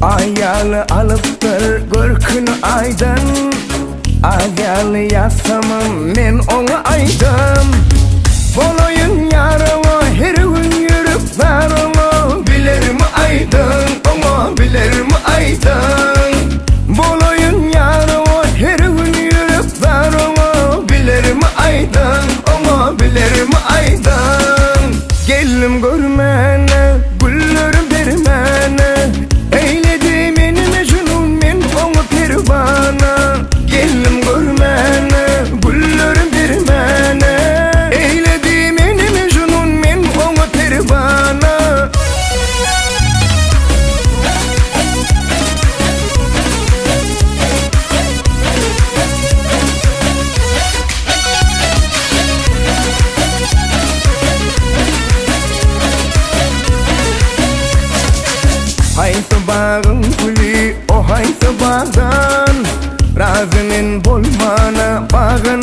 Ayalı alıptır görkünü aydın. Ayalı yasamam men onu aydım. Boloyun yarıma her gün yürüp varıma. Bilerim aydın onu bilerim aydın. Boloyun yarıma her gün yürüp varıma. Bilerim aydın onu bilerim aydın. Gelim görmene güllerim vermene. Eyledi benim mecnun men onu pervana. Gelim görmene güllerim vermene. Eyledi benim mecnun men onu pervana. Haytı bağın gülü o haytı bağdan. Razının bolmana bağın